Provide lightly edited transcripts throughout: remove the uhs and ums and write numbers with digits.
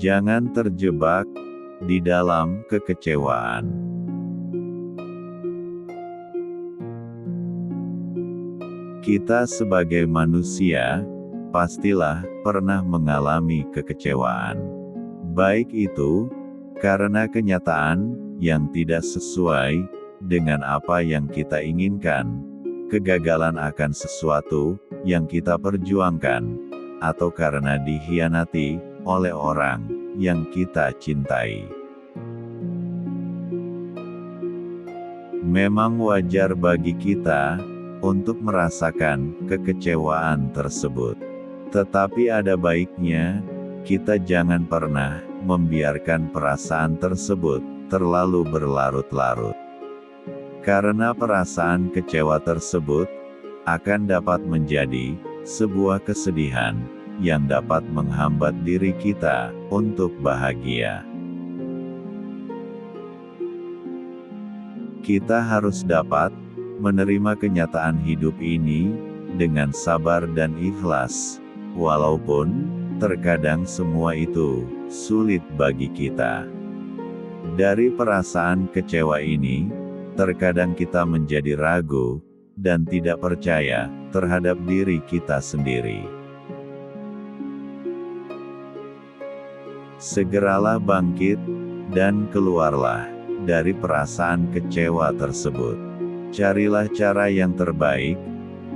Jangan terjebak di dalam kekecewaan. Kita sebagai manusia, pastilah pernah mengalami kekecewaan. Baik itu karena kenyataan yang tidak sesuai dengan apa yang kita inginkan, kegagalan akan sesuatu yang kita perjuangkan, atau karena dikhianati oleh orang yang kita cintai. Memang wajar bagi kita untuk merasakan kekecewaan tersebut. Tetapi ada baiknya kita jangan pernah membiarkan perasaan tersebut terlalu berlarut-larut. Karena perasaan kecewa tersebut akan dapat menjadi sebuah kesedihan yang dapat menghambat diri kita untuk bahagia. Kita harus dapat menerima kenyataan hidup ini dengan sabar dan ikhlas, walaupun terkadang semua itu sulit bagi kita. Dari perasaan kecewa ini, terkadang kita menjadi ragu dan tidak percaya terhadap diri kita sendiri. Segeralah bangkit dan keluarlah dari perasaan kecewa tersebut. Carilah cara yang terbaik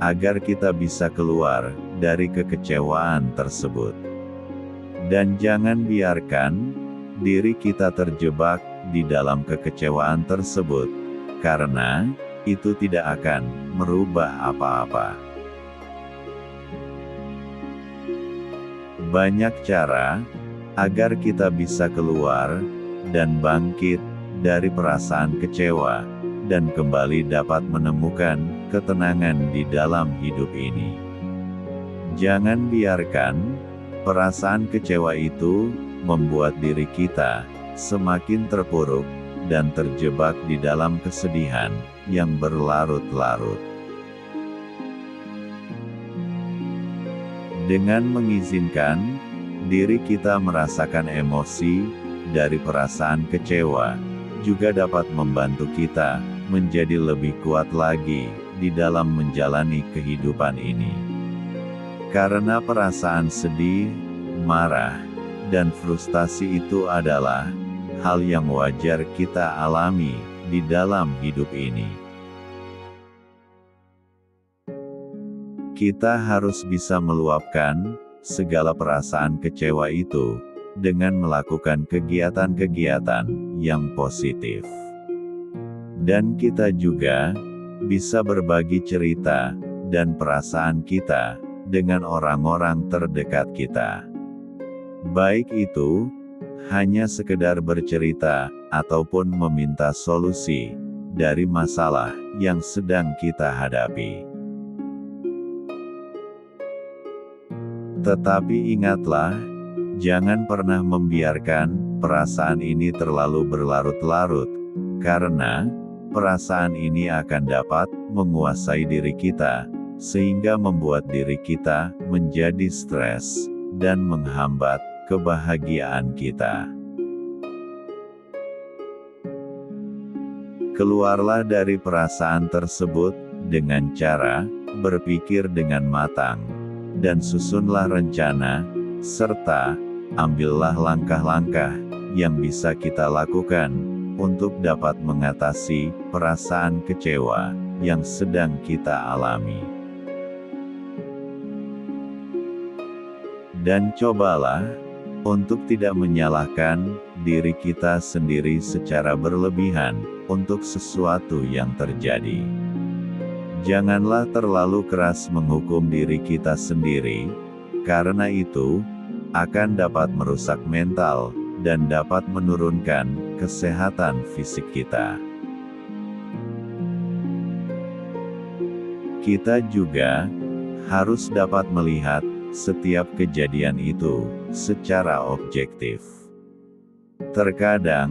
agar kita bisa keluar dari kekecewaan tersebut. Dan jangan biarkan diri kita terjebak di dalam kekecewaan tersebut, karena itu tidak akan merubah apa-apa. Banyak cara agar kita bisa keluar dan bangkit dari perasaan kecewa, dan kembali dapat menemukan ketenangan di dalam hidup ini. Jangan biarkan perasaan kecewa itu membuat diri kita semakin terpuruk dan terjebak di dalam kesedihan yang berlarut-larut. Dengan mengizinkan diri kita merasakan emosi dari perasaan kecewa, juga dapat membantu kita menjadi lebih kuat lagi di dalam menjalani kehidupan ini. Karena perasaan sedih, marah, dan frustasi itu adalah hal yang wajar kita alami di dalam hidup ini. Kita harus bisa meluapkan segala perasaan kecewa itu dengan melakukan kegiatan-kegiatan yang positif. Dan kita juga bisa berbagi cerita dan perasaan kita dengan orang-orang terdekat kita. Baik itu hanya sekedar bercerita ataupun meminta solusi dari masalah yang sedang kita hadapi. Tetapi ingatlah, jangan pernah membiarkan perasaan ini terlalu berlarut-larut, karena perasaan ini akan dapat menguasai diri kita, sehingga membuat diri kita menjadi stres dan menghambat kebahagiaan kita. Keluarlah dari perasaan tersebut dengan cara berpikir dengan matang, dan susunlah rencana, serta ambillah langkah-langkah yang bisa kita lakukan untuk dapat mengatasi perasaan kecewa yang sedang kita alami. Dan cobalah untuk tidak menyalahkan diri kita sendiri secara berlebihan untuk sesuatu yang terjadi. Janganlah terlalu keras menghukum diri kita sendiri, karena itu akan dapat merusak mental dan dapat menurunkan kesehatan fisik kita. Kita juga harus dapat melihat setiap kejadian itu secara objektif. Terkadang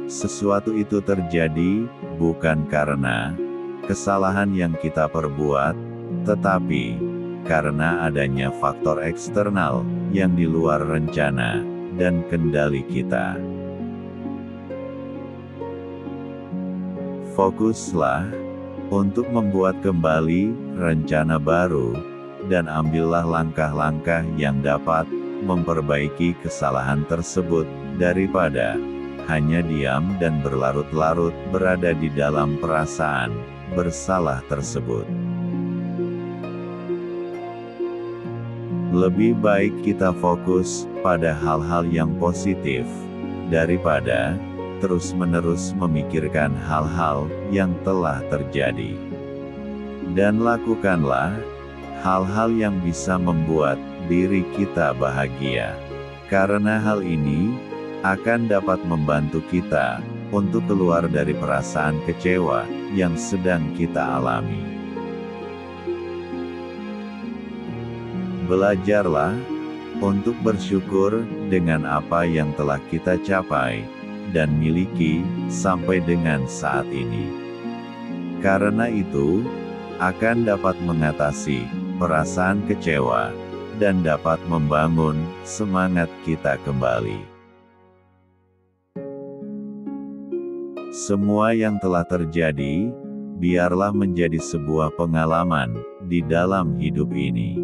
sesuatu itu terjadi bukan karena kesalahan yang kita perbuat, tetapi karena adanya faktor eksternal yang di luar rencana dan kendali kita. Fokuslah untuk membuat kembali rencana baru, dan ambillah langkah-langkah yang dapat memperbaiki kesalahan tersebut, daripada hanya diam dan berlarut-larut berada di dalam perasaan bersalah tersebut. Lebih baik kita fokus pada hal-hal yang positif, daripada terus-menerus memikirkan hal-hal yang telah terjadi. Dan lakukanlah hal-hal yang bisa membuat diri kita bahagia. Karena hal ini akan dapat membantu kita untuk keluar dari perasaan kecewa yang sedang kita alami. Belajarlah untuk bersyukur dengan apa yang telah kita capai dan miliki sampai dengan saat ini. Karena itu akan dapat mengatasi perasaan kecewa dan dapat membangun semangat kita kembali. Semua yang telah terjadi, biarlah menjadi sebuah pengalaman di dalam hidup ini.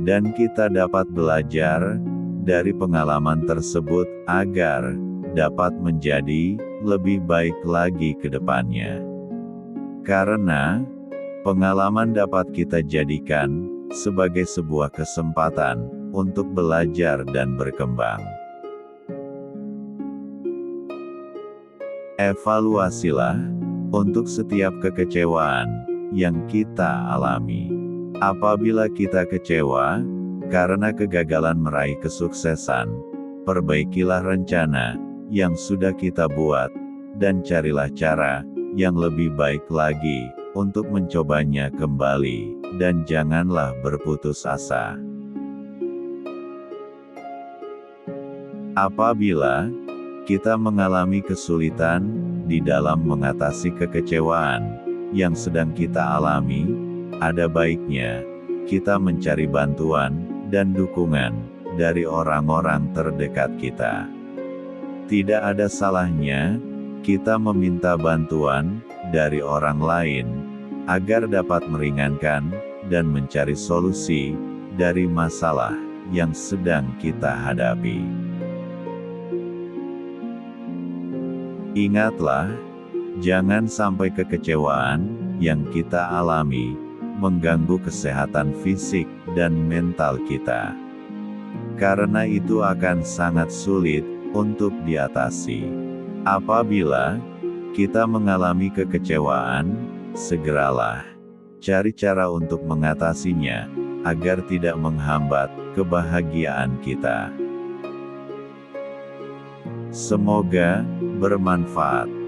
Dan kita dapat belajar dari pengalaman tersebut agar dapat menjadi lebih baik lagi ke depannya. Karena pengalaman dapat kita jadikan sebagai sebuah kesempatan untuk belajar dan berkembang. Evaluasilah untuk setiap kekecewaan yang kita alami. Apabila kita kecewa karena kegagalan meraih kesuksesan, perbaikilah rencana yang sudah kita buat, dan carilah cara yang lebih baik lagi untuk mencobanya kembali, dan janganlah berputus asa. Apabila kita mengalami kesulitan di dalam mengatasi kekecewaan yang sedang kita alami, ada baiknya kita mencari bantuan dan dukungan dari orang-orang terdekat kita. Tidak ada salahnya kita meminta bantuan dari orang lain agar dapat meringankan dan mencari solusi dari masalah yang sedang kita hadapi. Ingatlah, jangan sampai kekecewaan yang kita alami mengganggu kesehatan fisik dan mental kita. Karena itu akan sangat sulit untuk diatasi. Apabila kita mengalami kekecewaan, segeralah cari cara untuk mengatasinya agar tidak menghambat kebahagiaan kita. Semoga bermanfaat.